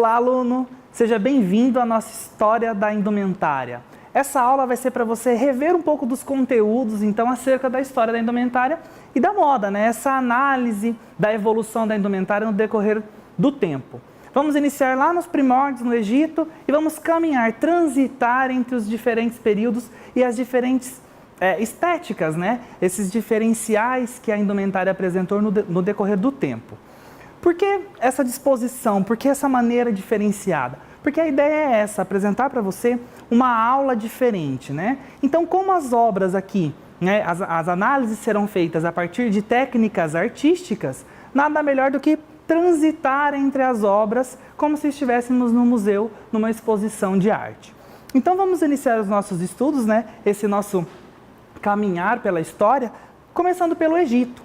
Olá, aluno! Seja bem-vindo à nossa História da Indumentária. Essa aula vai ser para você rever um pouco dos conteúdos, então, acerca da história da indumentária e da moda, né? Essa análise da evolução da indumentária no decorrer do tempo. Vamos iniciar lá nos primórdios, no Egito, e vamos caminhar, transitar entre os diferentes períodos e as diferentes estéticas, né? Esses diferenciais que a indumentária apresentou no decorrer do tempo. Por que essa disposição? Por que essa maneira diferenciada? Porque a ideia é essa, apresentar para você uma aula diferente, né? Então, como as obras aqui, né, as análises serão feitas a partir de técnicas artísticas, nada melhor do que transitar entre as obras como se estivéssemos no museu, numa exposição de arte. Então, vamos iniciar os nossos estudos, né? Esse nosso caminhar pela história, começando pelo Egito.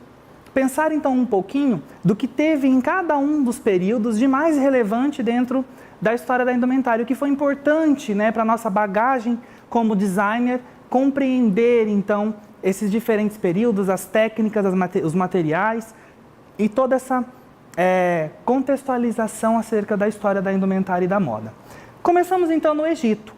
Pensar então um pouquinho do que teve em cada um dos períodos de mais relevante dentro da história da indumentária, o que foi importante, né, para a nossa bagagem como designer, compreender então esses diferentes períodos, as técnicas, os materiais e toda essa contextualização acerca da história da indumentária e da moda. Começamos então no Egito.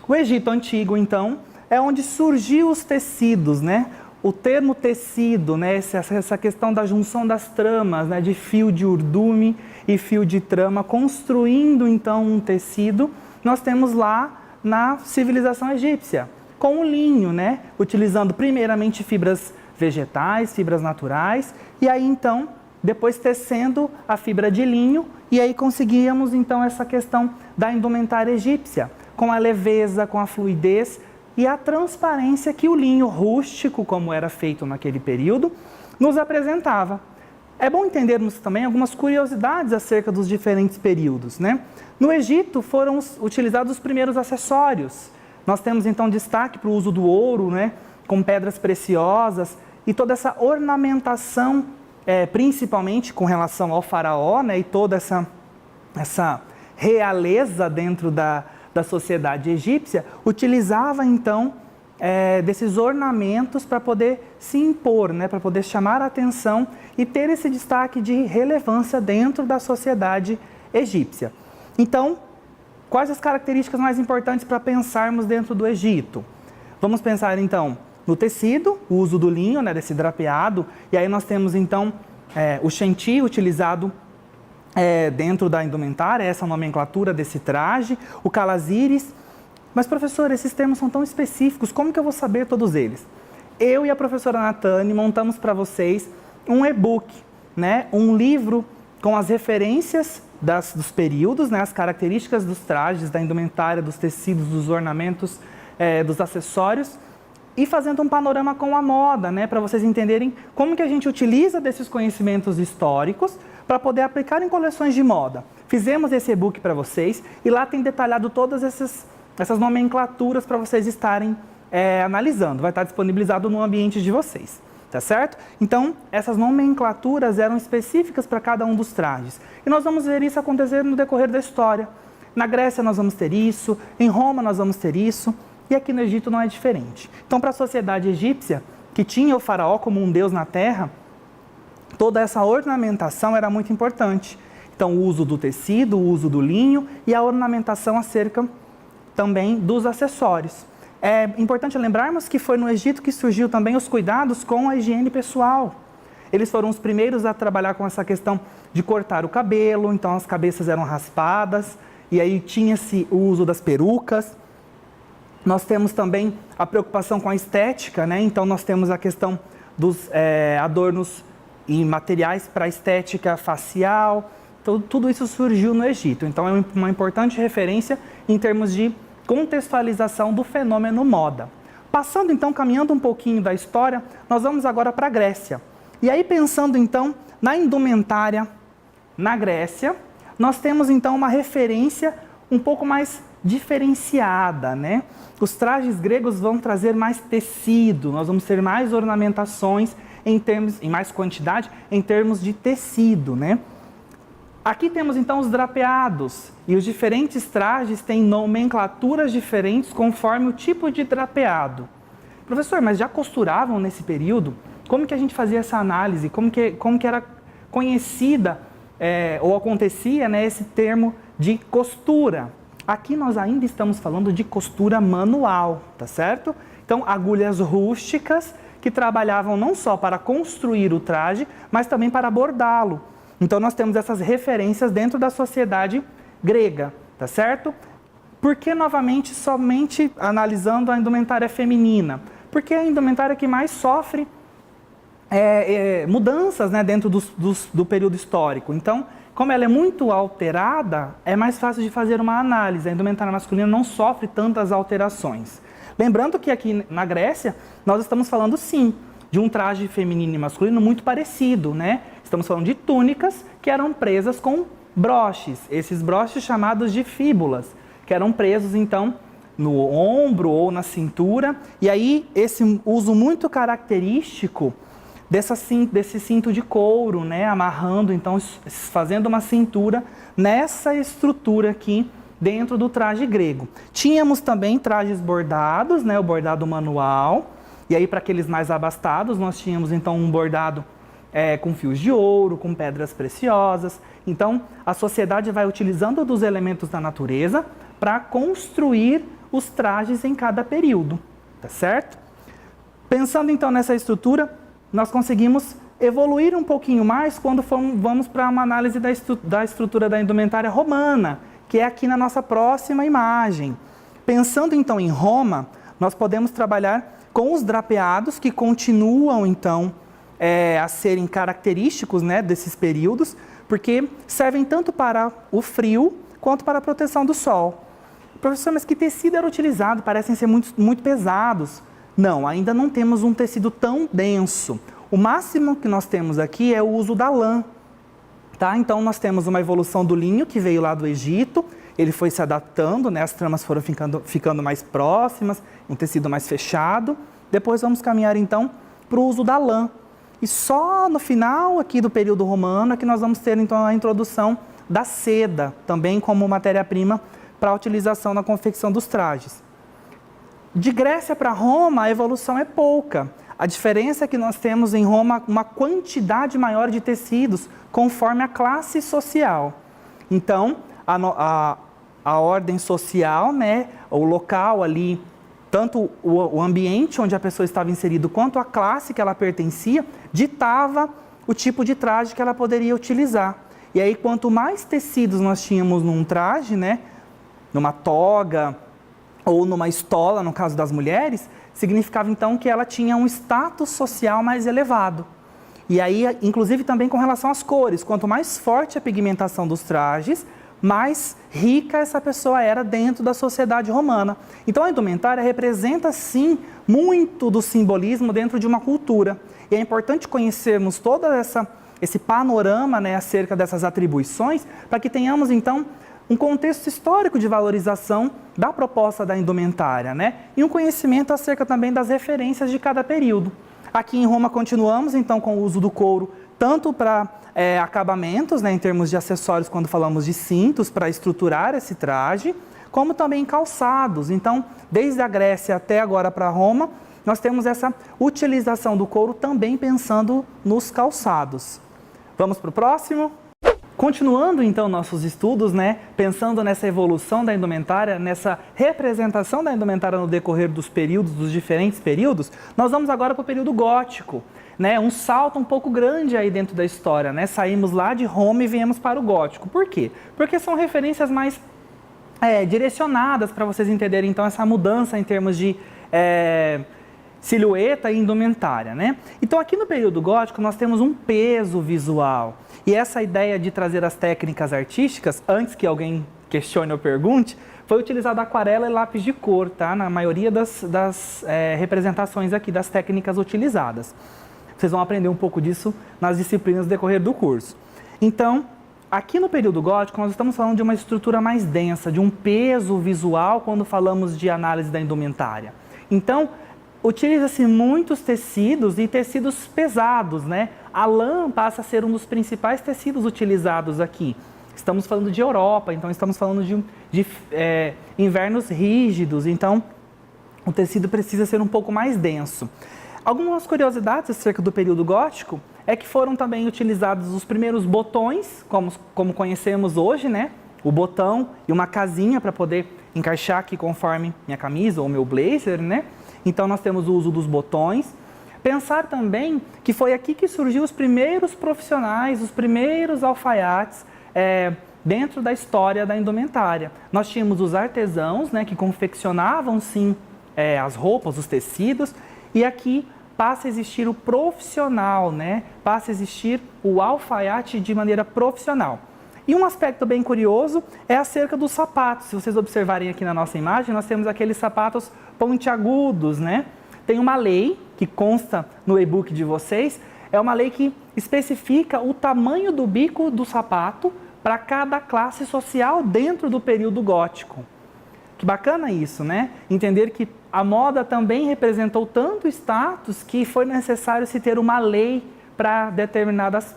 O Egito Antigo, então, é onde surgiu os tecidos, né? O termo tecido, né, essa questão da junção das tramas, né, de fio de urdume e fio de trama, construindo então um tecido, nós temos lá na civilização egípcia, com o linho, né, utilizando primeiramente fibras vegetais, fibras naturais, e aí então, depois tecendo a fibra de linho, e aí conseguíamos então essa questão da indumentária egípcia, com a leveza, com a fluidez, e a transparência que o linho rústico, como era feito naquele período, nos apresentava. É bom entendermos também algumas curiosidades acerca dos diferentes períodos, né? No Egito foram utilizados os primeiros acessórios. Nós temos então destaque para o uso do ouro, né? Com pedras preciosas e toda essa ornamentação, principalmente com relação ao faraó, né? E toda essa realeza dentro da sociedade egípcia, utilizava então desses ornamentos para poder se impor, né, para poder chamar a atenção e ter esse destaque de relevância dentro da sociedade egípcia. Então, quais as características mais importantes para pensarmos dentro do Egito? Vamos pensar então no tecido, o uso do linho, né, desse drapeado, e aí nós temos então o xenti utilizado dentro da indumentária, essa nomenclatura desse traje, o calazires. Mas, professor, esses termos são tão específicos, como que eu vou saber todos eles? Eu e a professora Natane montamos para vocês um e-book, né? Um livro com as referências dos períodos, né? As características dos trajes, da indumentária, dos tecidos, dos ornamentos, dos acessórios, e fazendo um panorama com a moda, né? Para vocês entenderem como que a gente utiliza desses conhecimentos históricos para poder aplicar em coleções de moda. Fizemos esse e-book para vocês e lá tem detalhado todas essas nomenclaturas para vocês estarem analisando. Vai estar disponibilizado no ambiente de vocês, tá certo? Então, essas nomenclaturas eram específicas para cada um dos trajes. E nós vamos ver isso acontecer no decorrer da história. Na Grécia nós vamos ter isso, em Roma nós vamos ter isso, e aqui no Egito não é diferente. Então, para a sociedade egípcia, que tinha o faraó como um deus na terra, toda essa ornamentação era muito importante. Então, o uso do tecido, o uso do linho e a ornamentação acerca também dos acessórios. É importante lembrarmos que foi no Egito que surgiu também os cuidados com a higiene pessoal. Eles foram os primeiros a trabalhar com essa questão de cortar o cabelo, então as cabeças eram raspadas, e aí tinha-se o uso das perucas. Nós temos também a preocupação com a estética, né? Então nós temos a questão dos adornos e materiais para a estética facial. Então, tudo isso surgiu no Egito. Então é uma importante referência em termos de contextualização do fenômeno moda. Passando então, caminhando um pouquinho da história, nós vamos agora para a Grécia. E aí pensando então na indumentária na Grécia, nós temos então uma referência um pouco mais diferenciada, né? Os trajes gregos vão trazer mais tecido, nós vamos ter mais ornamentações em mais quantidade, em termos de tecido, né? Aqui temos então os drapeados, e os diferentes trajes têm nomenclaturas diferentes conforme o tipo de drapeado. Professor, mas já costuravam nesse período? Como que a gente fazia essa análise? Como que era conhecida ou acontecia, né, esse termo de costura. Aqui nós ainda estamos falando de costura manual, tá certo? Então, agulhas rústicas que trabalhavam não só para construir o traje, mas também para bordá-lo. Então, nós temos essas referências dentro da sociedade grega, tá certo? Por que, novamente, somente analisando a indumentária feminina? Porque é a indumentária que mais sofre mudanças, né, dentro do período histórico. Então, como ela é muito alterada, é mais fácil de fazer uma análise. A indumentária masculina não sofre tantas alterações. Lembrando que aqui na Grécia, nós estamos falando, sim, de um traje feminino e masculino muito parecido, né? Estamos falando de túnicas que eram presas com broches, esses broches chamados de fíbulas, que eram presos, então, no ombro ou na cintura. E aí, esse uso muito característico desse cinto de couro, né? Amarrando, então, fazendo uma cintura nessa estrutura aqui, dentro do traje grego. Tínhamos também trajes bordados, né, o bordado manual, e aí para aqueles mais abastados nós tínhamos então um bordado com fios de ouro, com pedras preciosas. Então a sociedade vai utilizando dos elementos da natureza para construir os trajes em cada período, tá certo? Pensando então nessa estrutura, nós conseguimos evoluir um pouquinho mais quando vamos para uma análise da estrutura da indumentária romana, que é aqui na nossa próxima imagem. Pensando então em Roma, nós podemos trabalhar com os drapeados que continuam então a serem característicos, né, desses períodos, porque servem tanto para o frio quanto para a proteção do sol. Professor, mas que tecido era utilizado? Parecem ser muito pesados. Não, ainda não temos um tecido tão denso. O máximo que nós temos aqui é o uso da lã. Tá? Então, nós temos uma evolução do linho que veio lá do Egito, ele foi se adaptando, né? As tramas foram ficando mais próximas, um tecido mais fechado. Depois vamos caminhar, então, para o uso da lã. E só no final aqui do período romano é que nós vamos ter, então, a introdução da seda, também como matéria-prima para a utilização na confecção dos trajes. De Grécia para Roma, a evolução é pouca. A diferença é que nós temos em Roma uma quantidade maior de tecidos conforme a classe social. Então, a ordem social, né, o local ali, tanto o ambiente onde a pessoa estava inserida, quanto a classe que ela pertencia, ditava o tipo de traje que ela poderia utilizar. E aí, quanto mais tecidos nós tínhamos num traje, né, numa toga ou numa estola, no caso das mulheres, significava então que ela tinha um status social mais elevado. E aí, inclusive também com relação às cores, quanto mais forte a pigmentação dos trajes, mais rica essa pessoa era dentro da sociedade romana. Então a indumentária representa sim muito do simbolismo dentro de uma cultura. E é importante conhecermos todo esse panorama, né, acerca dessas atribuições, para que tenhamos então um contexto histórico de valorização da proposta da indumentária, né? E um conhecimento acerca também das referências de cada período. Aqui em Roma continuamos então com o uso do couro, tanto para acabamentos, né, em termos de acessórios, quando falamos de cintos, para estruturar esse traje, como também calçados. Então, desde a Grécia até agora para Roma, nós temos essa utilização do couro também pensando nos calçados. Vamos para o próximo? Continuando então nossos estudos, né, pensando nessa evolução da indumentária, nessa representação da indumentária no decorrer dos períodos, dos diferentes períodos, nós vamos agora para o período gótico, né, um salto um pouco grande aí dentro da história, né, saímos lá de Roma e viemos para o gótico. Por quê? Porque são referências mais direcionadas para vocês entenderem então essa mudança em termos de silhueta e indumentária, né? Então aqui no período gótico nós temos um peso visual. E essa ideia de trazer as técnicas artísticas, antes que alguém questione ou pergunte, foi utilizada aquarela e lápis de cor, tá? Na maioria das representações aqui, das técnicas utilizadas. Vocês vão aprender um pouco disso nas disciplinas no decorrer do curso. Então, aqui no período gótico, nós estamos falando de uma estrutura mais densa, de um peso visual quando falamos de análise da indumentária. Então, utiliza-se muitos tecidos e tecidos pesados, né? A lã passa a ser um dos principais tecidos utilizados aqui. Estamos falando de Europa, então estamos falando de invernos rígidos, então o tecido precisa ser um pouco mais denso. Algumas curiosidades acerca do período gótico é que foram também utilizados os primeiros botões, como conhecemos hoje, né? o botão e uma casinha para poder encaixar aqui conforme minha camisa ou meu blazer, né? Então nós temos o uso dos botões. Pensar também que foi aqui que surgiu os primeiros profissionais, os primeiros alfaiates dentro da história da indumentária. Nós tínhamos os artesãos, né, que confeccionavam sim as roupas, os tecidos, e aqui passa a existir o profissional, né? Passa a existir o alfaiate de maneira profissional. E um aspecto bem curioso é acerca dos sapatos. Se vocês observarem aqui na nossa imagem, nós temos aqueles sapatos pontiagudos, né? Tem uma lei que consta no e-book de vocês, é uma lei que especifica o tamanho do bico do sapato para cada classe social dentro do período gótico. Que bacana isso, né? Entender que a moda também representou tanto status que foi necessário se ter uma lei para determinadas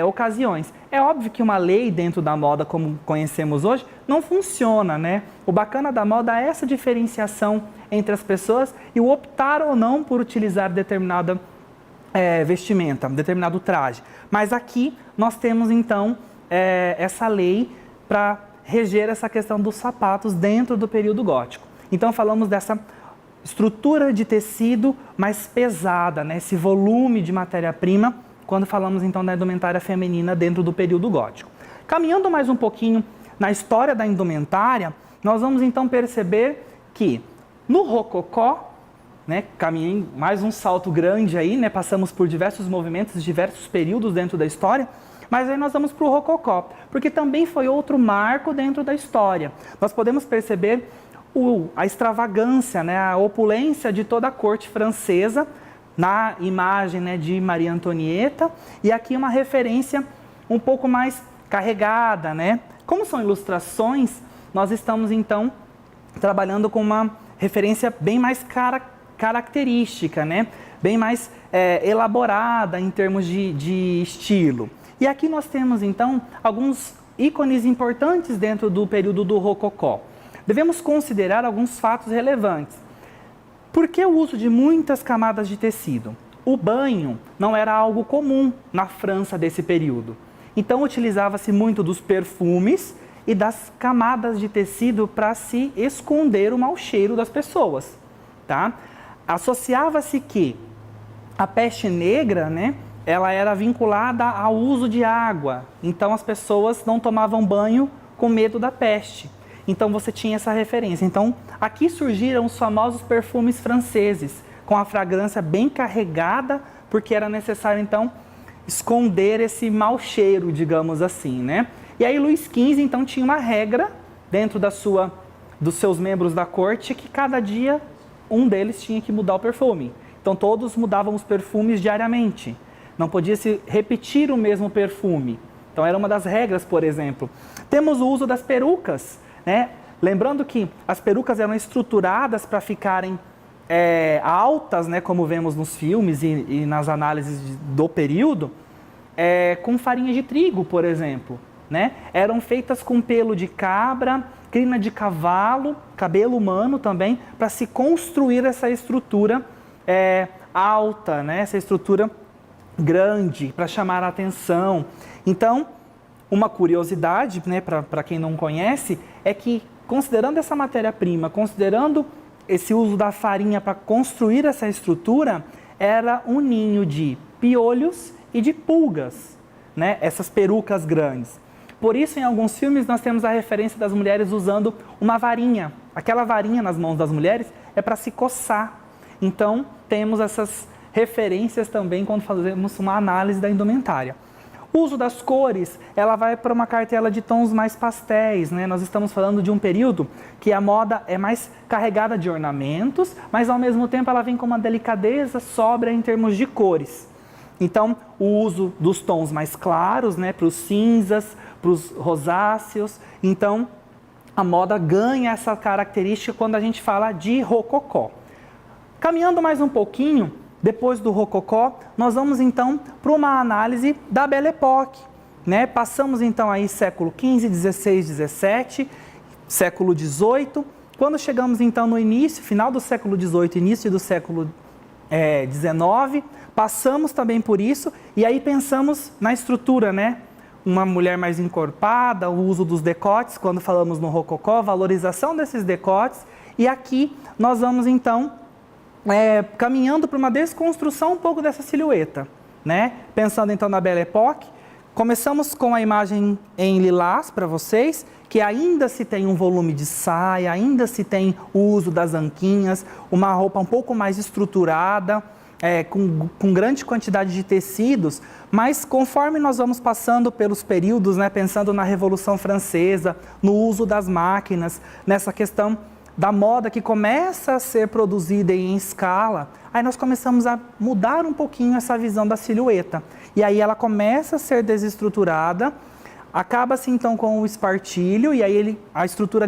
ocasiões. É óbvio que uma lei dentro da moda, como conhecemos hoje, não funciona, né? O bacana da moda é essa diferenciação entre as pessoas e o optar ou não por utilizar determinada vestimenta, determinado traje. Mas aqui nós temos então essa lei para reger essa questão dos sapatos dentro do período gótico. Então falamos dessa estrutura de tecido mais pesada, né? Esse volume de matéria-prima, quando falamos então da indumentária feminina dentro do período gótico. Caminhando mais um pouquinho na história da indumentária, nós vamos então perceber que no rococó, né, caminhei mais um salto grande aí, né, passamos por diversos movimentos, diversos períodos dentro da história, mas aí nós vamos para o rococó, porque também foi outro marco dentro da história. Nós podemos perceber a extravagância, né, a opulência de toda a corte francesa, na imagem, né, de Maria Antonieta, e aqui uma referência um pouco mais carregada, né? Como são ilustrações, nós estamos então trabalhando com uma referência bem mais característica, né? Bem mais elaborada em termos de estilo. E aqui nós temos então alguns ícones importantes dentro do período do rococó. Devemos considerar alguns fatos relevantes. Por que o uso de muitas camadas de tecido? O banho não era algo comum na França desse período. Então utilizava-se muito dos perfumes e das camadas de tecido para se esconder o mau cheiro das pessoas. Tá? Associava-se que a peste negra, né, ela era vinculada ao uso de água. Então as pessoas não tomavam banho com medo da peste. Então você tinha essa referência. Então aqui surgiram os famosos perfumes franceses, com a fragrância bem carregada, porque era necessário então esconder esse mau cheiro, digamos assim, né? E aí Luís XV então tinha uma regra dentro dos seus membros da corte, que cada dia um deles tinha que mudar o perfume. Então todos mudavam os perfumes diariamente. Não podia se repetir o mesmo perfume. Então era uma das regras, por exemplo. Temos o uso das perucas, né? Lembrando que as perucas eram estruturadas para ficarem altas, né, como vemos nos filmes e nas análises do período, com farinha de trigo, por exemplo. Né? Eram feitas com pelo de cabra, crina de cavalo, cabelo humano também, para se construir essa estrutura alta, né? Essa estrutura grande, para chamar a atenção. Então, uma curiosidade, né, para quem não conhece, é que, considerando essa matéria-prima, considerando esse uso da farinha para construir essa estrutura, era um ninho de piolhos e de pulgas, né, essas perucas grandes. Por isso, em alguns filmes, nós temos a referência das mulheres usando uma varinha. Aquela varinha nas mãos das mulheres é para se coçar. Então, temos essas referências também quando fazemos uma análise da indumentária. O uso das cores, ela vai para uma cartela de tons mais pastéis, né? Nós estamos falando de um período que a moda é mais carregada de ornamentos, mas ao mesmo tempo ela vem com uma delicadeza sóbria em termos de cores. Então, o uso dos tons mais claros, né, para os cinzas, para os rosáceos. Então, a moda ganha essa característica quando a gente fala de rococó. Caminhando mais um pouquinho, depois do rococó, nós vamos então para uma análise da Belle Époque, né? Passamos então aí século XV, XVI, XVII, século XVIII. Quando chegamos então no início, final do século XVIII, início do século XIX, passamos também por isso e aí pensamos na estrutura, né? uma mulher mais encorpada, o uso dos decotes, quando falamos no rococó, valorização desses decotes. E aqui nós vamos então caminhando para uma desconstrução um pouco dessa silhueta, né? Pensando então na Belle Époque, começamos com a imagem em lilás para vocês, que ainda se tem um volume de saia, ainda se tem o uso das anquinhas, uma roupa um pouco mais estruturada, com grande quantidade de tecidos, mas conforme nós vamos passando pelos períodos, né, pensando na Revolução Francesa, no uso das máquinas, nessa questão da moda que começa a ser produzida em escala, aí nós começamos a mudar um pouquinho essa visão da silhueta. E aí ela começa a ser desestruturada, acaba-se então com o espartilho, e aí a estrutura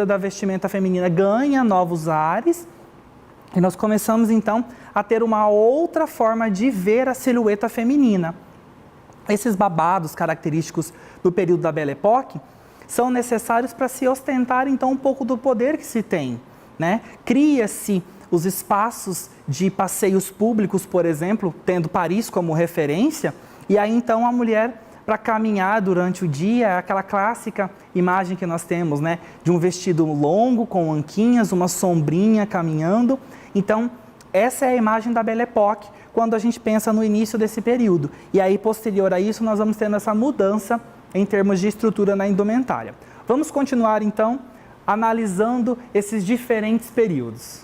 da vestimenta feminina ganha novos ares, e nós começamos então a ter uma outra forma de ver a silhueta feminina. Esses babados característicos do período da Belle Époque são necessários para se ostentar então um pouco do poder que se tem, né? Cria-se os espaços de passeios públicos, por exemplo, tendo Paris como referência, e aí então a mulher, para caminhar durante o dia, aquela clássica imagem que nós temos, né, de um vestido longo com anquinhas, uma sombrinha caminhando. Então, essa é a imagem da Belle Époque, quando a gente pensa no início desse período. E aí, posterior a isso, nós vamos tendo essa mudança em termos de estrutura na indumentária. Vamos continuar, então, analisando esses diferentes períodos.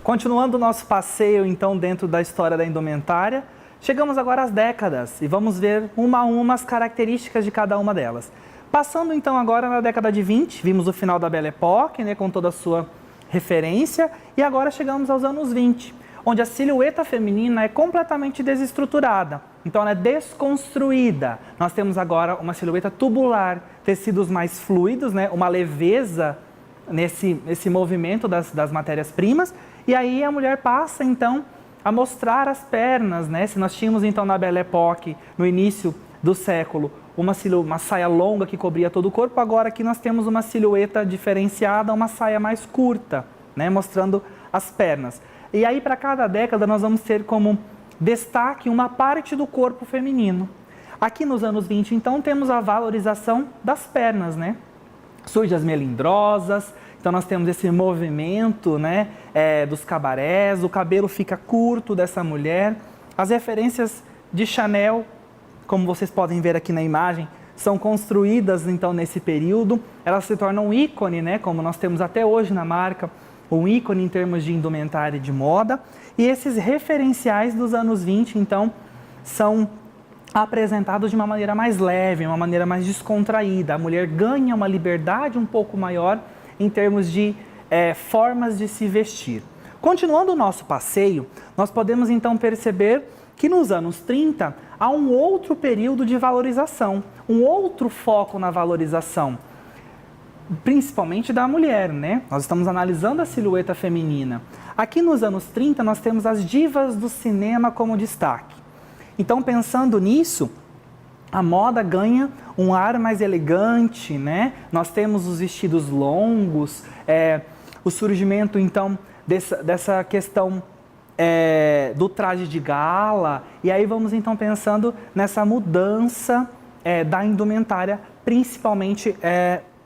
Continuando o nosso passeio, então, dentro da história da indumentária, chegamos agora às décadas e vamos ver uma a uma as características de cada uma delas. Passando, então, agora na década de 20, vimos o final da Belle Époque, né, com toda a sua referência, e agora chegamos aos anos 20, onde a silhueta feminina é completamente desestruturada, então ela é desconstruída. Nós temos agora uma silhueta tubular, tecidos mais fluidos, né? Uma leveza nesse movimento das matérias-primas, e aí a mulher passa então a mostrar as pernas, né? Se nós tínhamos então na Belle Époque, no início do século, uma saia longa que cobria todo o corpo, agora aqui nós temos uma silhueta diferenciada, uma saia mais curta, né? Mostrando as pernas. E aí, para cada década, nós vamos ter como destaque uma parte do corpo feminino. Aqui nos anos 20, então, temos a valorização das pernas, né? Surgem as melindrosas, então nós temos esse movimento, né, dos cabarés, o cabelo fica curto dessa mulher. As referências de Chanel, como vocês podem ver aqui na imagem, são construídas, então, nesse período. Elas se tornam um ícone, né, como nós temos até hoje na marca, um ícone em termos de indumentária e de moda, e esses referenciais dos anos 20, então, são apresentados de uma maneira mais leve, uma maneira mais descontraída. A mulher ganha uma liberdade um pouco maior em termos de formas de se vestir. Continuando o nosso passeio, nós podemos então perceber que nos anos 30 há um outro período de valorização, um outro foco na valorização, principalmente da mulher, né? Nós estamos analisando a silhueta feminina. Aqui nos anos 30 nós temos as divas do cinema como destaque. Então, pensando nisso, a moda ganha um ar mais elegante, né? Nós temos os vestidos longos, o surgimento então dessa questão do traje de gala, e aí vamos então pensando nessa mudança da indumentária, principalmente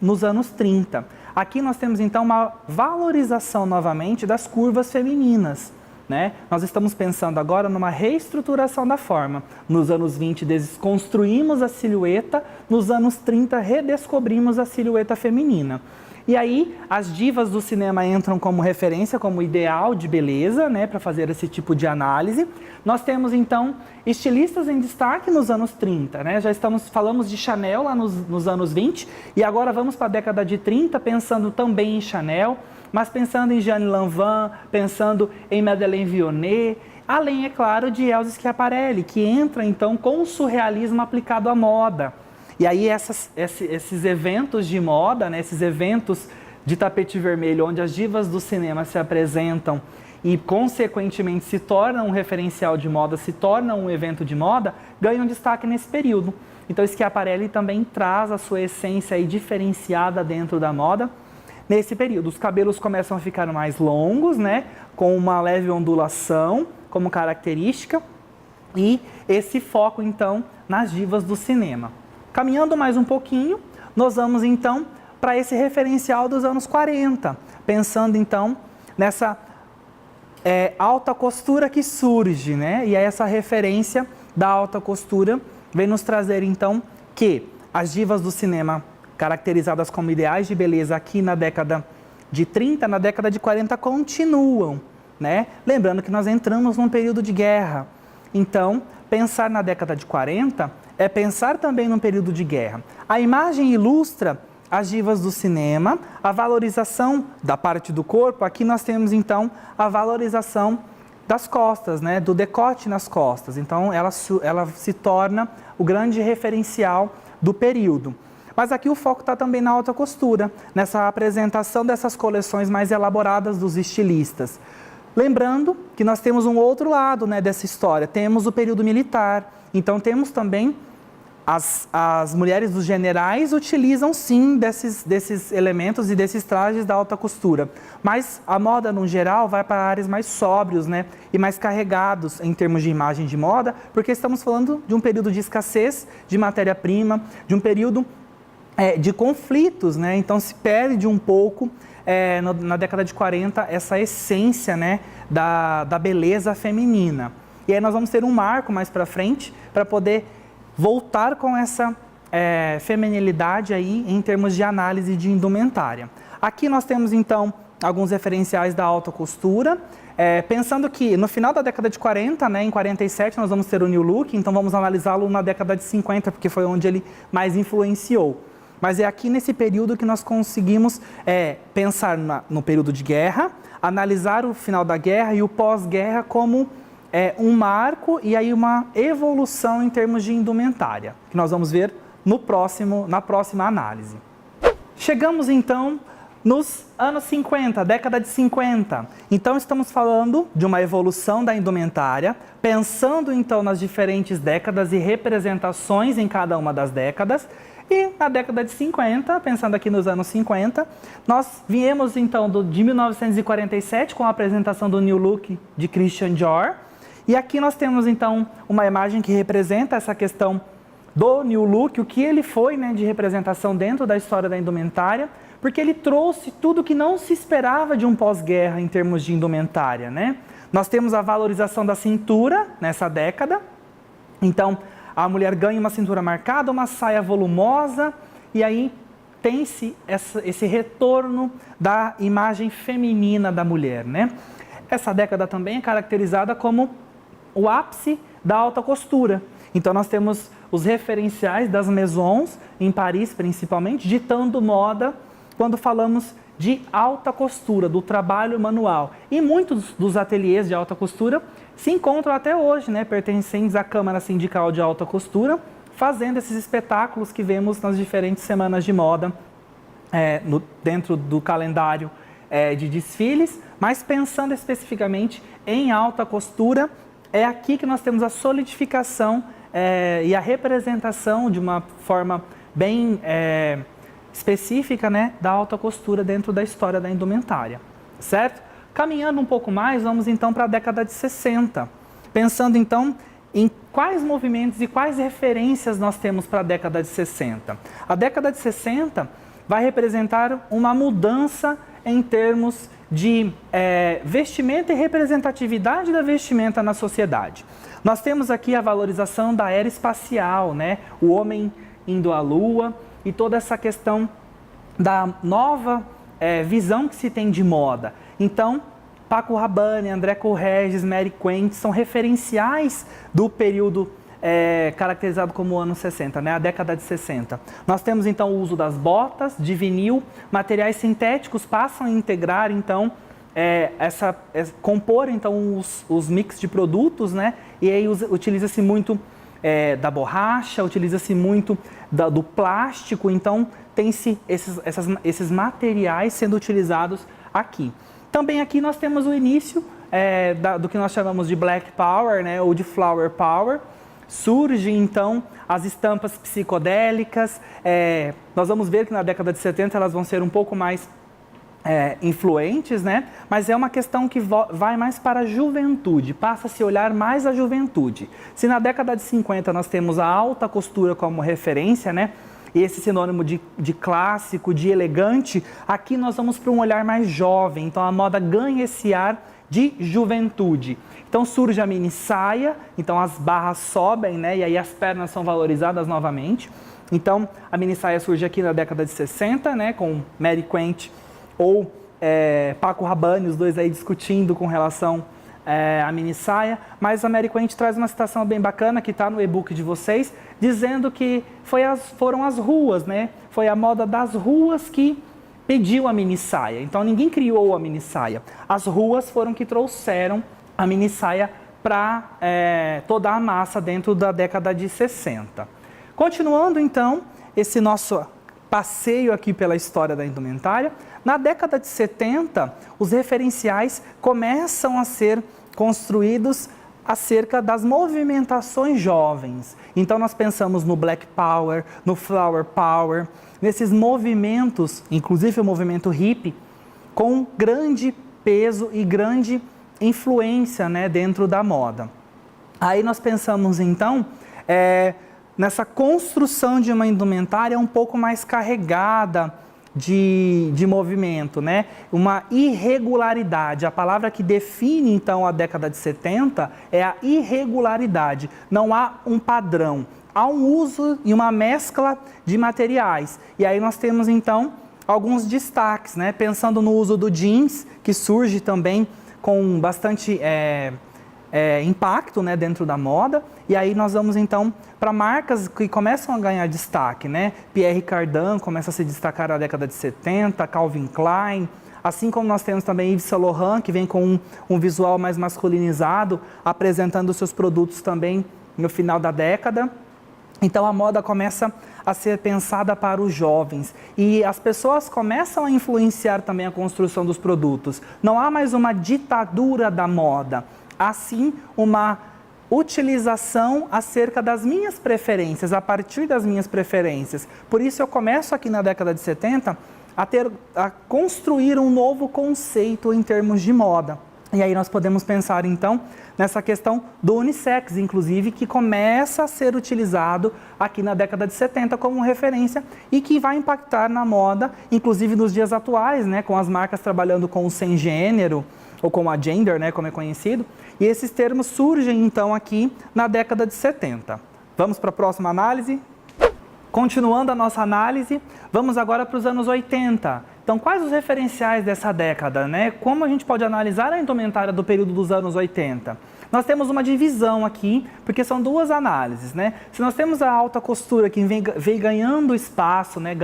nos anos 30. Aqui nós temos então uma valorização novamente das curvas femininas, né? Nós estamos pensando agora numa reestruturação da forma. Nos anos 20 desconstruímos a silhueta, nos anos 30 redescobrimos a silhueta feminina. E aí as divas do cinema entram como referência, como ideal de beleza, né, para fazer esse tipo de análise. Nós temos então estilistas em destaque nos anos 30, né? Falamos de Chanel lá nos anos 20 e agora vamos para a década de 30 pensando também em Chanel, mas pensando em Jeanne Lanvin, pensando em Madeleine Vionnet, além, é claro, de Elsa Schiaparelli, que entra então com o surrealismo aplicado à moda. E aí esses eventos de moda, né, esses eventos de tapete vermelho, onde as divas do cinema se apresentam e, consequentemente, se tornam um referencial de moda, se tornam um evento de moda, ganham destaque nesse período. Então, Schiaparelli também traz a sua essência aí diferenciada dentro da moda nesse período. Os cabelos começam a ficar mais longos, né, com uma leve ondulação como característica, e esse foco, então, nas divas do cinema. Caminhando mais um pouquinho, nós vamos então para esse referencial dos anos 40, pensando então nessa alta costura que surge, né? E essa referência da alta costura vem nos trazer então que as divas do cinema, caracterizadas como ideais de beleza aqui na década de 30, na década de 40 continuam, né? Lembrando que nós entramos num período de guerra. Então, pensar na década de 40 é pensar também num período de guerra. A imagem ilustra as divas do cinema, a valorização da parte do corpo. Aqui nós temos então a valorização das costas, né? Do decote nas costas. Então, ela se torna o grande referencial do período. Mas aqui o foco está também na alta costura, nessa apresentação dessas coleções mais elaboradas dos estilistas. Lembrando que nós temos um outro lado, né, dessa história, temos o período militar, então temos também as mulheres dos generais utilizam sim desses elementos e desses trajes da alta costura, mas a moda no geral vai para áreas mais sóbrios, né, e mais carregados em termos de imagem de moda, porque estamos falando de um período de escassez de matéria-prima, de um período de conflitos, né? Então se perde um pouco na década de 40 essa essência, né, da beleza feminina. E aí nós vamos ter um marco mais para frente para poder voltar com essa feminilidade aí em termos de análise de indumentária. Aqui nós temos então alguns referenciais da alta costura, pensando que no final da década de 40, né, em 47 nós vamos ter o New Look, então vamos analisá-lo na década de 50, porque foi onde ele mais influenciou. Mas é aqui nesse período que nós conseguimos pensar no período de guerra, analisar o final da guerra e o pós-guerra como um marco e aí uma evolução em termos de indumentária, que nós vamos ver na próxima análise. Chegamos então nos anos 50, década de 50. Então estamos falando de uma evolução da indumentária, pensando então nas diferentes décadas e representações em cada uma das décadas. E na década de 50, pensando aqui nos anos 50, nós viemos então de 1947 com a apresentação do New Look de Christian Dior. E aqui nós temos então uma imagem que representa essa questão do New Look, o que ele foi, né, de representação dentro da história da indumentária, porque ele trouxe tudo que não se esperava de um pós-guerra em termos de indumentária, né? Nós temos a valorização da cintura nessa década, então a mulher ganha uma cintura marcada, uma saia volumosa, e aí tem-se esse retorno da imagem feminina da mulher, né? Essa década também é caracterizada como o ápice da alta costura. Então nós temos os referenciais das maisons, em Paris principalmente, ditando moda quando falamos de alta costura, do trabalho manual. E muitos dos ateliês de alta costura se encontram até hoje, né, pertencentes à Câmara Sindical de Alta Costura, fazendo esses espetáculos que vemos nas diferentes semanas de moda, dentro do calendário de desfiles, mas pensando especificamente em alta costura, é aqui que nós temos a solidificação e a representação de uma forma bem específica, né, da alta costura dentro da história da indumentária, certo? Caminhando um pouco mais, vamos então para a década de 60, pensando então em quais movimentos e quais referências nós temos para a década de 60. A década de 60 vai representar uma mudança em termos de vestimenta e representatividade da vestimenta na sociedade. Nós temos aqui a valorização da era espacial, né? O homem indo à Lua e toda essa questão da nova visão que se tem de moda. Então, Paco Rabanne, André Corregis, Mary Quant são referenciais do período caracterizado como anos 60, né? A década de 60. Nós temos então o uso das botas de vinil, materiais sintéticos passam a integrar então compor então os mix de produtos, né? E aí utiliza-se muito da borracha, utiliza-se muito do plástico, então tem-se esses materiais sendo utilizados aqui. Também aqui nós temos o início do que nós chamamos de Black Power, né, ou de Flower Power. Surgem então as estampas psicodélicas, nós vamos ver que na década de 70 elas vão ser um pouco mais influentes, né? Mas é uma questão que vai mais para a juventude, passa a se olhar mais a juventude. Se na década de 50 nós temos a alta costura como referência, né? E esse sinônimo de clássico, de elegante, aqui nós vamos para um olhar mais jovem, então a moda ganha esse ar de juventude. Então surge a mini saia, então as barras sobem, né? E aí as pernas são valorizadas novamente. Então a mini saia surge aqui na década de 60, né? Com Mary Quant ou Paco Rabanne, os dois aí discutindo com relação à mini saia, mas a Mary Quant traz uma citação bem bacana que está no e-book de vocês, dizendo que foram as ruas, né? Foi a moda das ruas que pediu a mini saia. Então ninguém criou a mini saia, as ruas foram que trouxeram a mini saia para toda a massa dentro da década de 60. Continuando então esse nosso passeio aqui pela história da indumentária, na década de 70, os referenciais começam a ser construídos acerca das movimentações jovens. Então nós pensamos no Black Power, no Flower Power, nesses movimentos, inclusive o movimento hippie, com grande peso e grande influência, né, dentro da moda. Aí nós pensamos então nessa construção de uma indumentária um pouco mais carregada de movimento, né? Uma irregularidade. A palavra que define então a década de 70 é a irregularidade. Não há um padrão, há um uso e uma mescla de materiais. E aí nós temos então alguns destaques, né? Pensando no uso do jeans, que surge também com bastante impacto, né, dentro da moda, e aí nós vamos então para marcas que começam a ganhar destaque, né? Pierre Cardin começa a se destacar na década de 70, Calvin Klein, assim como nós temos também Yves Saint Laurent, que vem com um visual mais masculinizado, apresentando seus produtos também no final da década. Então a moda começa a ser pensada para os jovens e as pessoas começam a influenciar também a construção dos produtos. Não há mais uma ditadura da moda, há sim uma utilização acerca das minhas preferências, a partir das minhas preferências. Por isso eu começo aqui na década de 70 a construir um novo conceito em termos de moda. E aí nós podemos pensar então nessa questão do unissex, inclusive, que começa a ser utilizado aqui na década de 70 como referência e que vai impactar na moda, inclusive nos dias atuais, né, com as marcas trabalhando com o sem gênero, ou com a gender, né, como é conhecido, e esses termos surgem então aqui na década de 70. Vamos para a próxima análise? Continuando a nossa análise, vamos agora para os anos 80. Então, quais os referenciais dessa década, né? Como a gente pode analisar a indumentária do período dos anos 80? Nós temos uma divisão aqui, porque são duas análises, né? Se nós temos a alta costura que vem ganhando espaço, né?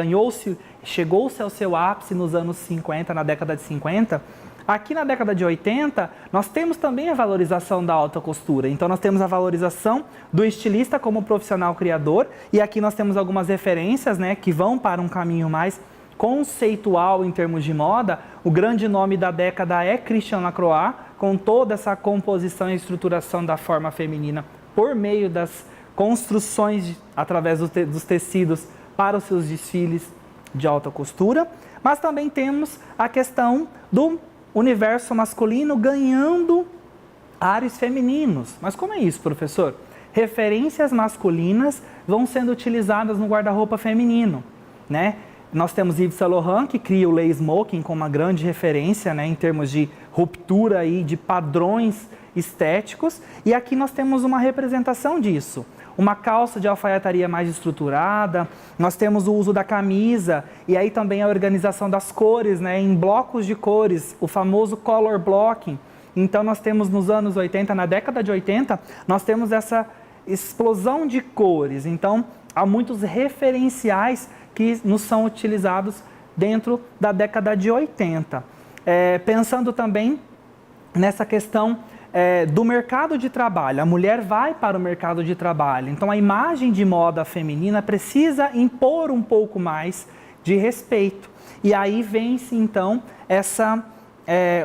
Chegou-se ao seu ápice nos anos 50, na década de 50, aqui na década de 80, nós temos também a valorização da alta costura. Então, nós temos a valorização do estilista como profissional criador, e aqui nós temos algumas referências, né, que vão para um caminho mais conceitual em termos de moda. O grande nome da década é Christian Lacroix, com toda essa composição e estruturação da forma feminina por meio das construções através dos tecidos para os seus desfiles de alta costura. Mas também temos a questão do universo masculino ganhando ares femininos. Mas como é isso, professor? Referências masculinas vão sendo utilizadas no guarda-roupa feminino, né? Nós temos Yves Saint Laurent, que cria o lace smoking com uma grande referência, né, em termos de ruptura e de padrões estéticos. E aqui nós temos uma representação disso. Uma calça de alfaiataria mais estruturada, nós temos o uso da camisa e aí também a organização das cores, né, em blocos de cores, o famoso color blocking. Então nós temos nos anos 80, na década de 80, nós temos essa explosão de cores. Então há muitos referenciais que nos são utilizados dentro da década de 80. Pensando também nessa questão do mercado de trabalho, a mulher vai para o mercado de trabalho, então a imagem de moda feminina precisa impor um pouco mais de respeito. E aí vem-se então essa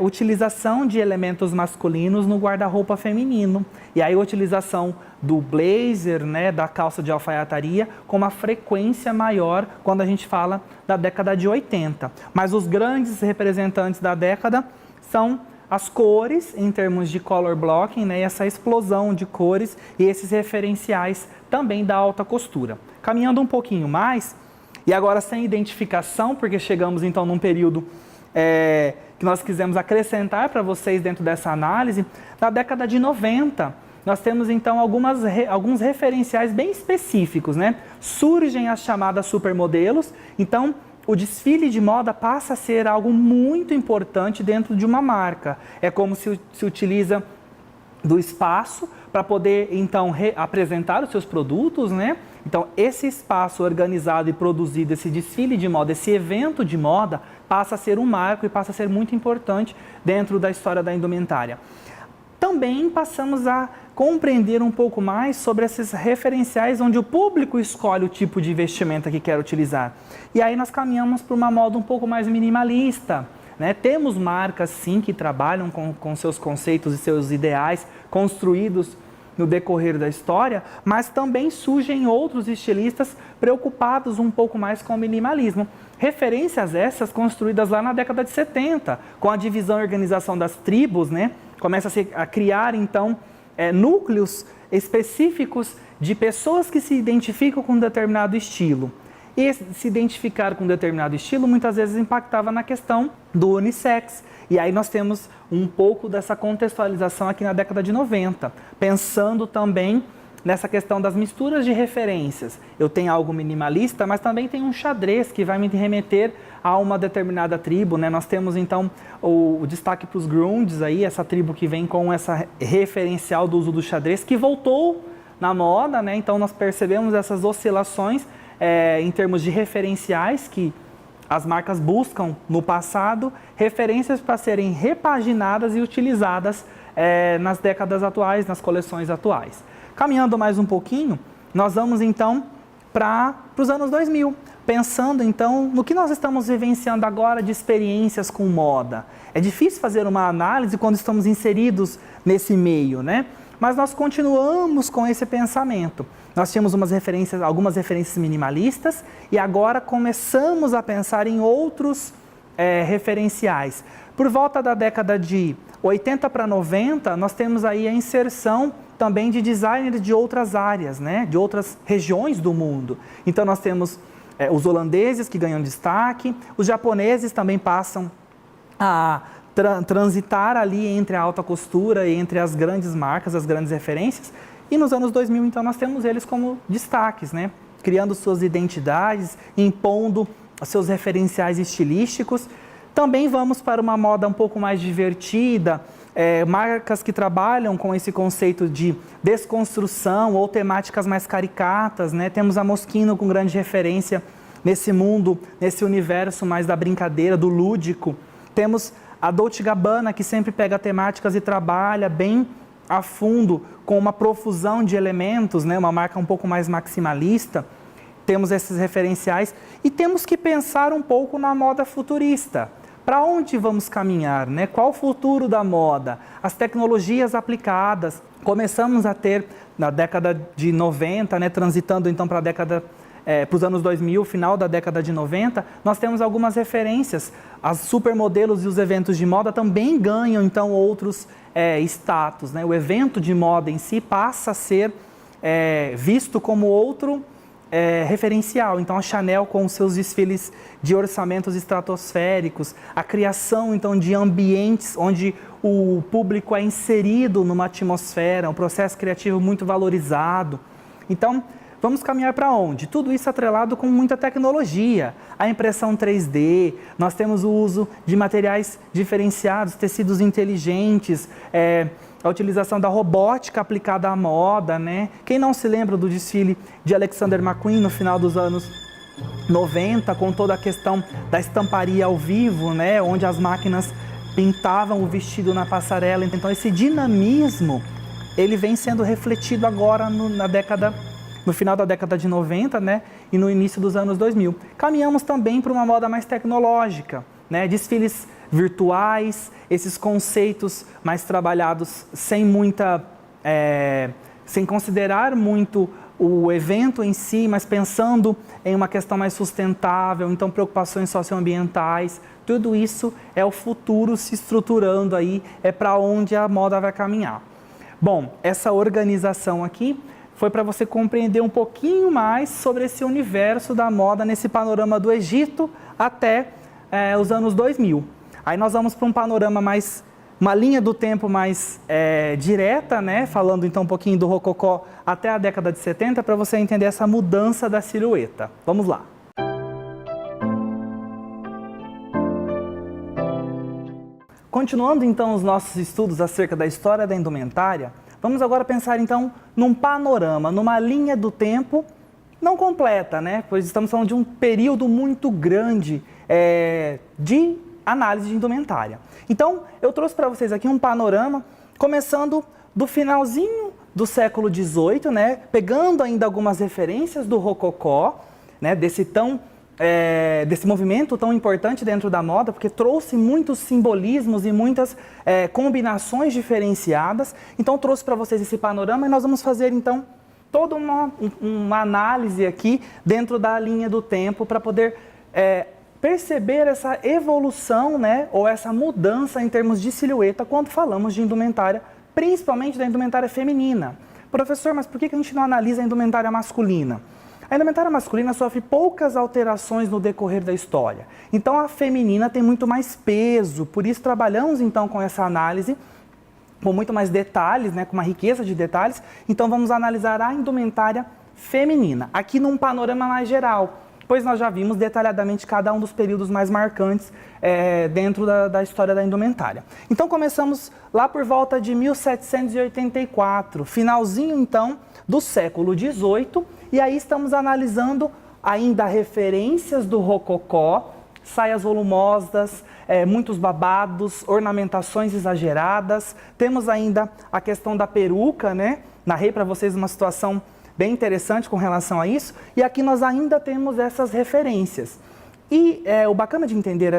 utilização de elementos masculinos no guarda-roupa feminino. E aí a utilização do blazer, né, da calça de alfaiataria, com uma frequência maior quando a gente fala da década de 80. Mas os grandes representantes da década são as cores, em termos de color blocking, né, e essa explosão de cores e esses referenciais também da alta costura. Caminhando um pouquinho mais, e agora sem identificação, porque chegamos então num período que nós quisemos acrescentar para vocês dentro dessa análise, na década de 90, nós temos então alguns referenciais bem específicos, né? Surgem as chamadas supermodelos, então o desfile de moda passa a ser algo muito importante dentro de uma marca. É como se utiliza do espaço para poder então apresentar os seus produtos, né? Então esse espaço organizado e produzido, esse desfile de moda, esse evento de moda, passa a ser um marco e passa a ser muito importante dentro da história da indumentária. Também passamos a compreender um pouco mais sobre esses referenciais onde o público escolhe o tipo de vestimenta que quer utilizar. E aí nós caminhamos para uma moda um pouco mais minimalista, né? Temos marcas sim que trabalham com seus conceitos e seus ideais construídos no decorrer da história, mas também surgem outros estilistas preocupados um pouco mais com o minimalismo. Referências essas construídas lá na década de 70, com a divisão e organização das tribos, né? Começa a criar então núcleos específicos de pessoas que se identificam com um determinado estilo. E se identificar com um determinado estilo muitas vezes impactava na questão do unissex. E aí nós temos um pouco dessa contextualização aqui na década de 90, pensando também nessa questão das misturas de referências. Eu tenho algo minimalista, mas também tem um xadrez que vai me remeter a uma determinada tribo, né? Nós temos então o destaque para os grunges aí, essa tribo que vem com essa referencial do uso do xadrez, que voltou na moda, né? Então nós percebemos essas oscilações em termos de referenciais que as marcas buscam no passado, referências para serem repaginadas e utilizadas nas décadas atuais, nas coleções atuais. Caminhando mais um pouquinho, nós vamos então para os anos 2000, pensando então no que nós estamos vivenciando agora de experiências com moda. É difícil fazer uma análise quando estamos inseridos nesse meio, né? Mas nós continuamos com esse pensamento. Nós tínhamos algumas referências minimalistas e agora começamos a pensar em outros referenciais. Por volta da década de 80 para 90, nós temos aí a inserção também de designers de outras áreas, né? De outras regiões do mundo. Então nós temos os holandeses que ganham destaque, os japoneses também passam a transitar ali entre a alta costura e entre as grandes marcas, as grandes referências. E nos anos 2000, então, nós temos eles como destaques, né? Criando suas identidades, impondo seus referenciais estilísticos. Também vamos para uma moda um pouco mais divertida, marcas que trabalham com esse conceito de desconstrução ou temáticas mais caricatas, né? Temos a Moschino com grande referência nesse mundo, nesse universo mais da brincadeira, do lúdico. Temos a Dolce & Gabbana, que sempre pega temáticas e trabalha bem a fundo com uma profusão de elementos, né? Uma marca um pouco mais maximalista. Temos esses referenciais e temos que pensar um pouco na moda futurista. Para onde vamos caminhar, né? Qual o futuro da moda? As tecnologias aplicadas. Começamos a ter, na década de 90, né? Transitando então para a década, para os anos 2000, final da década de 90, nós temos algumas referências. As supermodelos e os eventos de moda também ganham então outros status, né? O evento de moda em si passa a ser visto como outro referencial. Então a Chanel com os seus desfiles de orçamentos estratosféricos, a criação então de ambientes onde o público é inserido numa atmosfera, um processo criativo muito valorizado. Então vamos caminhar para onde? Tudo isso atrelado com muita tecnologia, a impressão 3D, nós temos o uso de materiais diferenciados, tecidos inteligentes, a utilização da robótica aplicada à moda, né? Quem não se lembra do desfile de Alexander McQueen no final dos anos 90, com toda a questão da estamparia ao vivo, né? Onde as máquinas pintavam o vestido na passarela. Então esse dinamismo, ele vem sendo refletido agora no final da década de 90, né? E no início dos anos 2000. Caminhamos também para uma moda mais tecnológica, né? Desfiles virtuais, esses conceitos mais trabalhados sem muita, sem considerar muito o evento em si, mas pensando em uma questão mais sustentável, então preocupações socioambientais, tudo isso é o futuro se estruturando aí, é para onde a moda vai caminhar. Bom, essa organização aqui foi para você compreender um pouquinho mais sobre esse universo da moda nesse panorama do Egito até os anos 2000. Aí nós vamos para um panorama mais, uma linha do tempo mais direta, né? Falando então um pouquinho do Rococó até a década de 70, para você entender essa mudança da silhueta. Vamos lá. Continuando então os nossos estudos acerca da história da indumentária, vamos agora pensar então num panorama, numa linha do tempo não completa, né? Pois estamos falando de um período muito grande de análise de indumentária. Então, eu trouxe para vocês aqui um panorama, começando do finalzinho do século XVIII, né? Pegando ainda algumas referências do Rococó, né? Desse movimento tão importante dentro da moda, porque trouxe muitos simbolismos e muitas combinações diferenciadas. Então, trouxe para vocês esse panorama e nós vamos fazer, então, toda uma análise aqui dentro da linha do tempo para poder perceber essa evolução, né, ou essa mudança em termos de silhueta quando falamos de indumentária, principalmente da indumentária feminina. Professor, mas por que a gente não analisa a indumentária masculina? A indumentária masculina sofre poucas alterações no decorrer da história. Então, a feminina tem muito mais peso, por isso trabalhamos então com essa análise, com muito mais detalhes, né, com uma riqueza de detalhes. Então, vamos analisar a indumentária feminina, aqui num panorama mais geral, pois nós já vimos detalhadamente cada um dos períodos mais marcantes dentro da história da indumentária. Então, começamos lá por volta de 1784, finalzinho então do século XVIII, e aí estamos analisando ainda referências do Rococó, saias volumosas, muitos babados, ornamentações exageradas. Temos ainda a questão da peruca, né? Narrei para vocês uma situação bem interessante com relação a isso, e aqui nós ainda temos essas referências. E o bacana de entender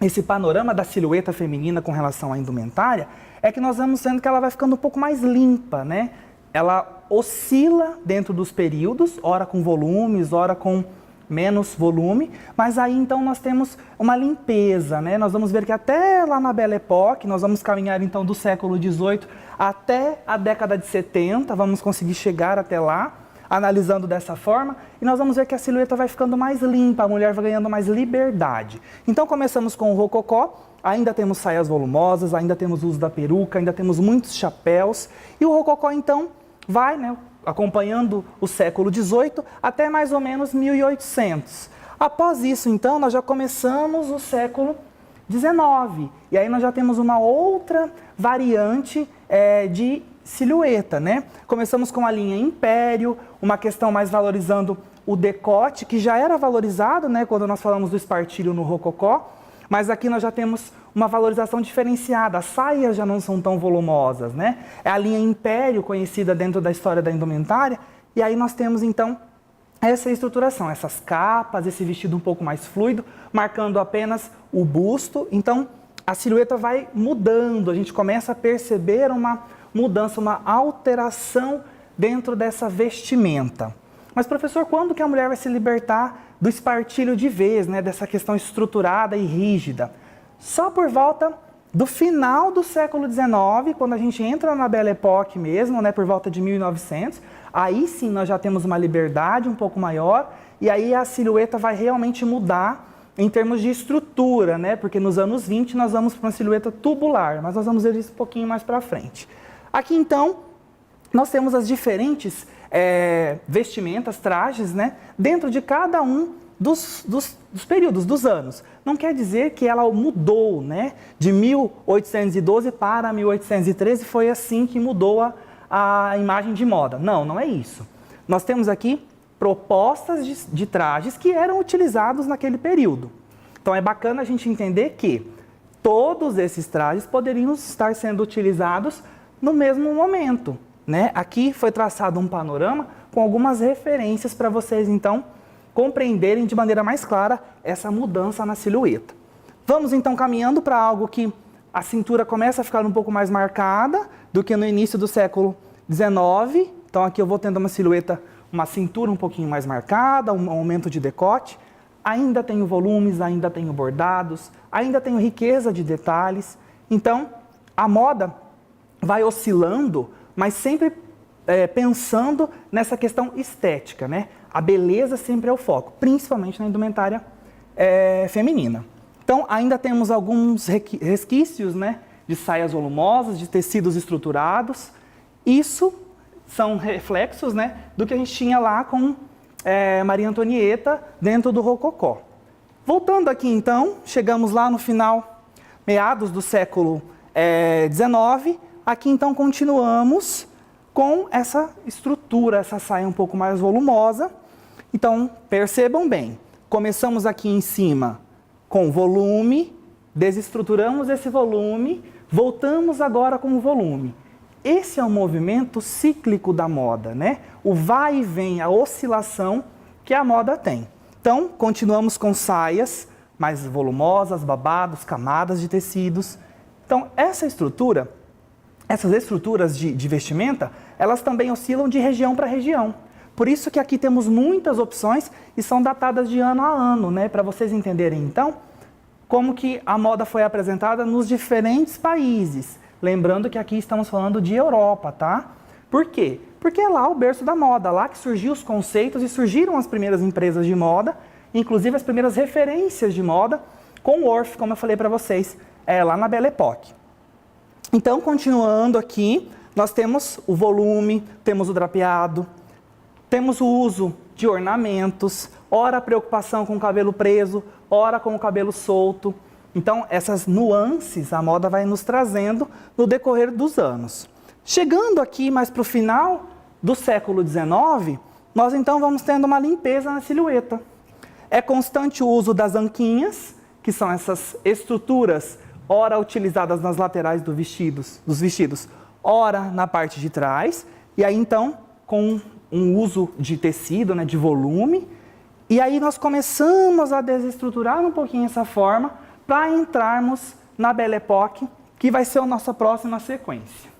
esse panorama da silhueta feminina com relação à indumentária é que nós vamos vendo que ela vai ficando um pouco mais limpa, né? Ela oscila dentro dos períodos, ora com volumes, ora com menos volume, mas aí então nós temos uma limpeza, né? Nós vamos ver que até lá na Belle Époque, nós vamos caminhar então do século XVIII até a década de 70, vamos conseguir chegar até lá, analisando dessa forma, e nós vamos ver que a silhueta vai ficando mais limpa, a mulher vai ganhando mais liberdade. Então começamos com o Rococó, ainda temos saias volumosas, ainda temos o uso da peruca, ainda temos muitos chapéus, e o Rococó então vai, né, acompanhando o século XVIII até mais ou menos 1800. Após isso, então, nós já começamos o século XIX. E aí nós já temos uma outra variante de silhueta, né? Começamos com a linha Império, uma questão mais valorizando o decote, que já era valorizado, né, quando nós falamos do espartilho no Rococó, mas aqui nós já temos uma valorização diferenciada, as saias já não são tão volumosas, né? É a linha Império, conhecida dentro da história da indumentária, e aí nós temos então essa estruturação, essas capas, esse vestido um pouco mais fluido, marcando apenas o busto. Então a silhueta vai mudando, a gente começa a perceber uma mudança, uma alteração dentro dessa vestimenta. Mas professor, quando que a mulher vai se libertar do espartilho de vez, né, dessa questão estruturada e rígida? Só por volta do final do século XIX, quando a gente entra na Belle Époque mesmo, né, por volta de 1900, aí sim nós já temos uma liberdade um pouco maior, e aí a silhueta vai realmente mudar em termos de estrutura, né, porque nos anos 20 nós vamos para uma silhueta tubular, mas nós vamos ver isso um pouquinho mais para frente. Aqui então, nós temos as diferentes vestimentas, trajes, né, dentro de cada um dos períodos, dos anos. Não quer dizer que ela mudou, né, de 1812 para 1813, foi assim que mudou a imagem de moda. Não, não é isso. Nós temos aqui propostas de trajes que eram utilizados naquele período. Então é bacana a gente entender que todos esses trajes poderiam estar sendo utilizados no mesmo momento, né? Aqui foi traçado um panorama com algumas referências para vocês, então, compreenderem de maneira mais clara essa mudança na silhueta. Vamos então caminhando para algo que a cintura começa a ficar um pouco mais marcada do que no início do século XIX. Então aqui eu vou tendo uma silhueta, uma cintura um pouquinho mais marcada, um aumento de decote. Ainda tenho volumes, ainda tenho bordados, ainda tenho riqueza de detalhes. Então a moda vai oscilando, mas sempre pensando nessa questão estética, né? A beleza sempre é o foco, principalmente na indumentária feminina. Então, ainda temos alguns resquícios, né, de saias volumosas, de tecidos estruturados. Isso são reflexos, né, do que a gente tinha lá com Maria Antonieta dentro do Rococó. Voltando aqui, então, chegamos lá no final, meados do século XIX. Aqui, então, continuamos com essa estrutura, essa saia um pouco mais volumosa. Então, percebam bem, começamos aqui em cima com volume, desestruturamos esse volume, voltamos agora com o volume. Esse é um movimento cíclico da moda, né? O vai e vem, a oscilação que a moda tem. Então, continuamos com saias mais volumosas, babados, camadas de tecidos. Então, essas estruturas de vestimenta, elas também oscilam de região para região. Por isso que aqui temos muitas opções e são datadas de ano a ano, né? Para vocês entenderem, então, como que a moda foi apresentada nos diferentes países. Lembrando que aqui estamos falando de Europa, tá? Por quê? Porque é lá o berço da moda, lá que surgiu os conceitos e surgiram as primeiras empresas de moda, inclusive as primeiras referências de moda, com o Orff, como eu falei para vocês, lá na Belle Époque. Então, continuando aqui, nós temos o volume, temos o drapeado, temos o uso de ornamentos, ora a preocupação com o cabelo preso, ora com o cabelo solto. Então, essas nuances a moda vai nos trazendo no decorrer dos anos. Chegando aqui mais para o final do século XIX, nós então vamos tendo uma limpeza na silhueta. É constante o uso das anquinhas, que são essas estruturas, ora utilizadas nas laterais dos vestidos, ora na parte de trás, e aí então com um uso de tecido, né, de volume, e aí nós começamos a desestruturar um pouquinho essa forma para entrarmos na Belle Époque, que vai ser a nossa próxima sequência.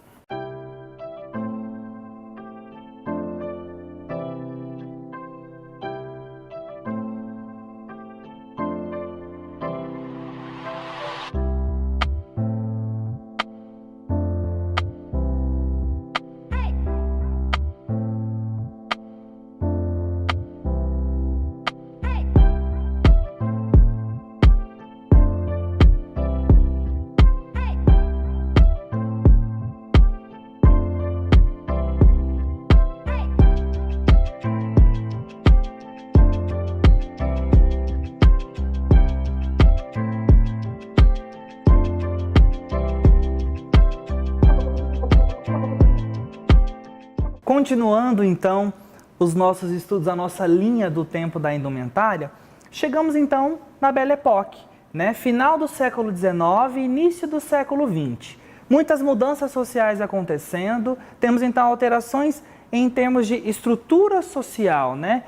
Continuando, então, os nossos estudos, a nossa linha do tempo da indumentária, chegamos, então, na Belle Époque, né? Final do século XIX e início do século XX. Muitas mudanças sociais acontecendo, temos, então, alterações em termos de estrutura social, né?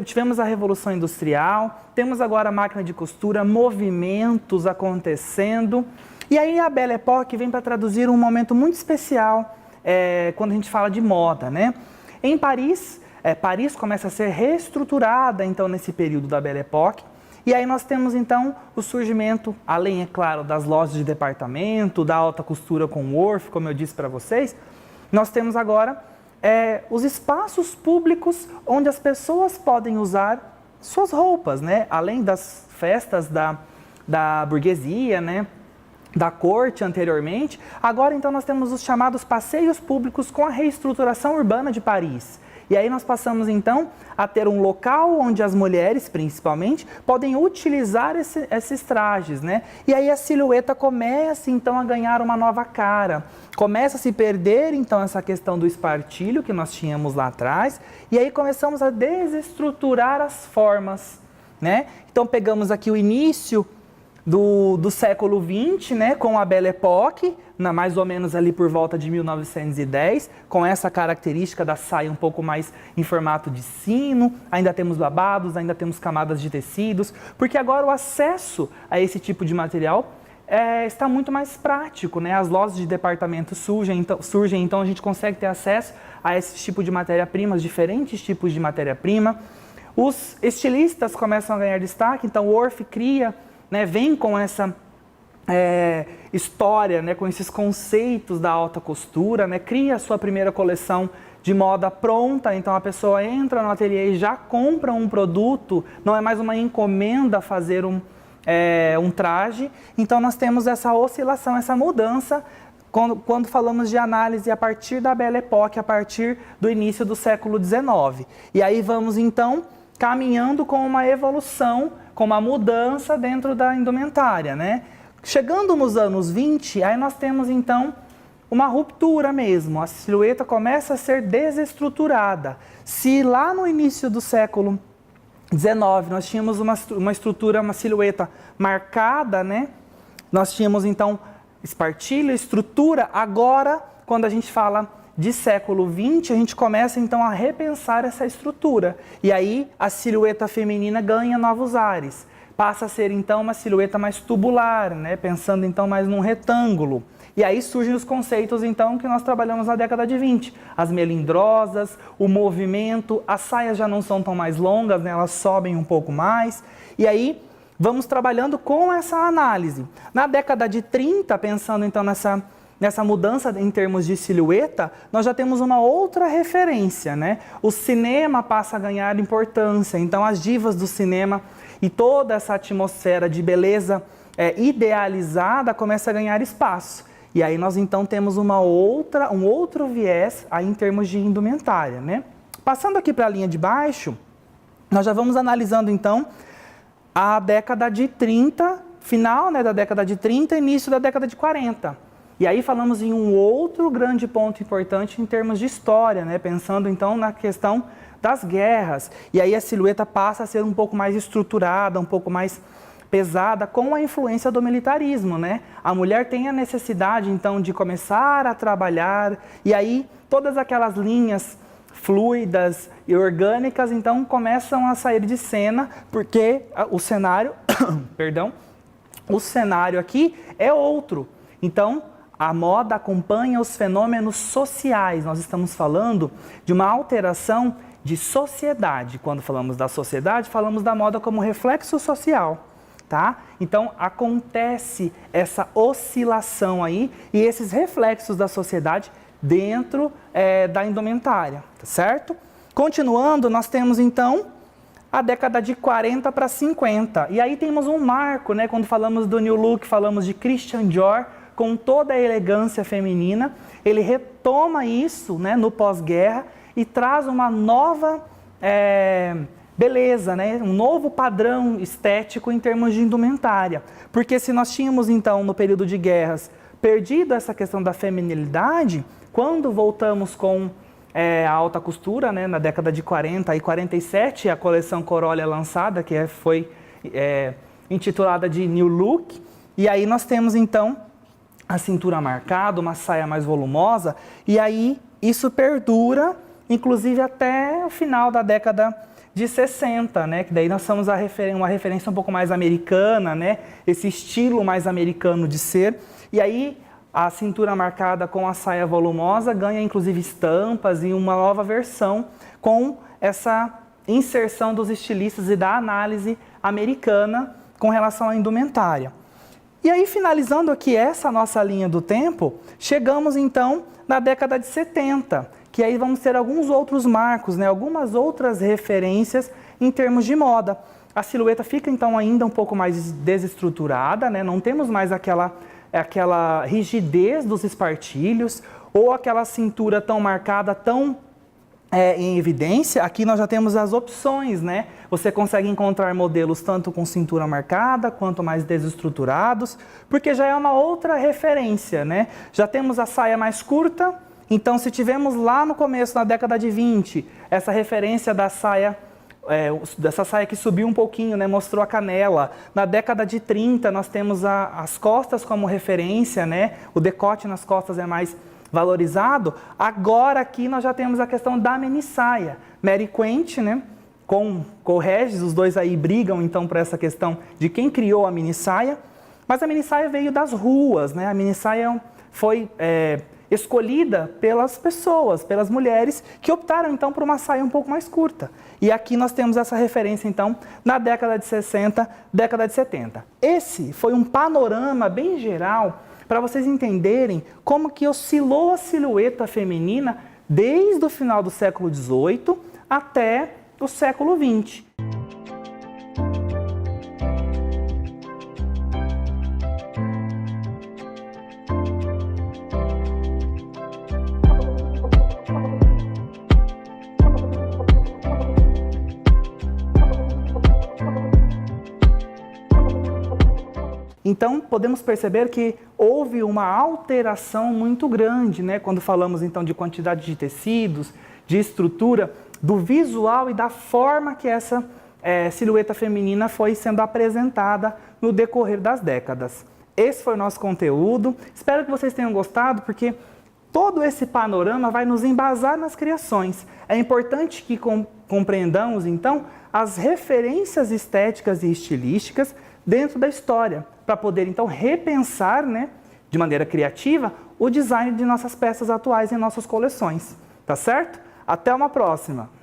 Tivemos a Revolução Industrial, temos agora a máquina de costura, movimentos acontecendo. E aí a Belle Époque vem para traduzir um momento muito especial, quando a gente fala de moda, né? Em Paris, Paris começa a ser reestruturada, então, nesse período da Belle Époque. E aí nós temos, então, o surgimento, além, é claro, das lojas de departamento, da alta costura com o Orff, como eu disse para vocês, nós temos agora os espaços públicos onde as pessoas podem usar suas roupas, né? Além das festas da burguesia, né? Da corte anteriormente, agora então nós temos os chamados passeios públicos com a reestruturação urbana de Paris. E aí nós passamos então a ter um local onde as mulheres, principalmente, podem utilizar esses trajes, né? E aí a silhueta começa então a ganhar uma nova cara, começa a se perder então essa questão do espartilho que nós tínhamos lá atrás, e aí começamos a desestruturar as formas, né? Então pegamos aqui o início do século XX, né, com a Belle Époque, mais ou menos ali por volta de 1910, com essa característica da saia um pouco mais em formato de sino, ainda temos babados, ainda temos camadas de tecidos, porque agora o acesso a esse tipo de material está muito mais prático, né? As lojas de departamento surgem, então a gente consegue ter acesso a esse tipo de matéria-prima, diferentes tipos de matéria-prima. Os estilistas começam a ganhar destaque, então o Orff cria, né, vem com essa história, né, com esses conceitos da alta costura, né, cria a sua primeira coleção de moda pronta, então a pessoa entra no ateliê e já compra um produto, não é mais uma encomenda fazer um traje. Então nós temos essa oscilação, essa mudança, quando falamos de análise a partir da Belle Époque, a partir do início do século XIX. E aí vamos então caminhando com uma evolução, com uma mudança dentro da indumentária, né? Chegando nos anos 20, aí nós temos então uma ruptura mesmo, a silhueta começa a ser desestruturada. Se lá no início do século XIX nós tínhamos uma estrutura, uma silhueta marcada, né? Nós tínhamos então espartilho, estrutura. Agora, quando a gente fala de século XX, a gente começa então a repensar essa estrutura. E aí a silhueta feminina ganha novos ares. Passa a ser então uma silhueta mais tubular, né? Pensando então mais num retângulo. E aí surgem os conceitos então que nós trabalhamos na década de 20. As melindrosas, o movimento, as saias já não são tão mais longas, né? Elas sobem um pouco mais. E aí vamos trabalhando com essa análise. Na década de 30, pensando então nessa mudança em termos de silhueta, nós já temos uma outra referência, né? O cinema passa a ganhar importância, então as divas do cinema e toda essa atmosfera de beleza idealizada começa a ganhar espaço. E aí nós então temos um outro viés aí em termos de indumentária, né? Passando aqui para a linha de baixo, nós já vamos analisando então a década de 30, final, né, da década de 30, início da década de 40. E aí falamos em um outro grande ponto importante em termos de história, né? Pensando então na questão das guerras. E aí a silhueta passa a ser um pouco mais estruturada, um pouco mais pesada, com a influência do militarismo, né? A mulher tem a necessidade então de começar a trabalhar, e aí todas aquelas linhas fluidas e orgânicas então começam a sair de cena, porque o cenário, perdão, o cenário aqui é outro. Então, a moda acompanha os fenômenos sociais. Nós estamos falando de uma alteração de sociedade. Quando falamos da sociedade, falamos da moda como reflexo social, tá? Então, acontece essa oscilação aí e esses reflexos da sociedade dentro da indumentária, tá certo? Continuando, nós temos então a década de 40 para 50. E aí temos um marco, né? Quando falamos do New Look, falamos de Christian Dior, com toda a elegância feminina. Ele retoma isso, né, no pós-guerra e traz uma nova beleza, né, um novo padrão estético em termos de indumentária. Porque se nós tínhamos então no período de guerras perdido essa questão da feminilidade, quando voltamos com a alta costura, né, na década de 40 e 47, a coleção Corolla é lançada, que foi intitulada de New Look, e aí nós temos então a cintura marcada, uma saia mais volumosa, e aí isso perdura, inclusive até o final da década de 60, né? Que daí nós somos uma referência um pouco mais americana, né? Esse estilo mais americano de ser. E aí a cintura marcada com a saia volumosa ganha inclusive estampas e uma nova versão com essa inserção dos estilistas e da análise americana com relação à indumentária. E aí, finalizando aqui essa nossa linha do tempo, chegamos então na década de 70, que aí vamos ter alguns outros marcos, né? Algumas outras referências em termos de moda. A silhueta fica então ainda um pouco mais desestruturada, né? Não temos mais aquela rigidez dos espartilhos ou aquela cintura tão marcada, tão em evidência. Aqui nós já temos as opções, né? Você consegue encontrar modelos tanto com cintura marcada, quanto mais desestruturados, porque já é uma outra referência, né? Já temos a saia mais curta, então se tivemos lá no começo, na década de 20, essa referência da saia dessa saia que subiu um pouquinho, né, mostrou a canela. Na década de 30 nós temos as costas como referência, né, o decote nas costas é mais valorizado. Agora aqui nós já temos a questão da minissaia. Mary Quant, né, com o Regis, os dois aí brigam então por essa questão de quem criou a minissaia, mas a minissaia veio das ruas, né, a minissaia foi escolhida pelas pessoas, pelas mulheres, que optaram então por uma saia um pouco mais curta. E aqui nós temos essa referência então na década de 60, década de 70. Esse foi um panorama bem geral para vocês entenderem como que oscilou a silhueta feminina desde o final do século XVIII até o século XX. Então, podemos perceber que houve uma alteração muito grande, né? Quando falamos então de quantidade de tecidos, de estrutura, do visual e da forma que essa silhueta feminina foi sendo apresentada no decorrer das décadas. Esse foi o nosso conteúdo. Espero que vocês tenham gostado, porque todo esse panorama vai nos embasar nas criações. É importante que compreendamos, então, as referências estéticas e estilísticas dentro da história, para poder, então, repensar, né, de maneira criativa, o design de nossas peças atuais em nossas coleções. Tá certo? Até uma próxima!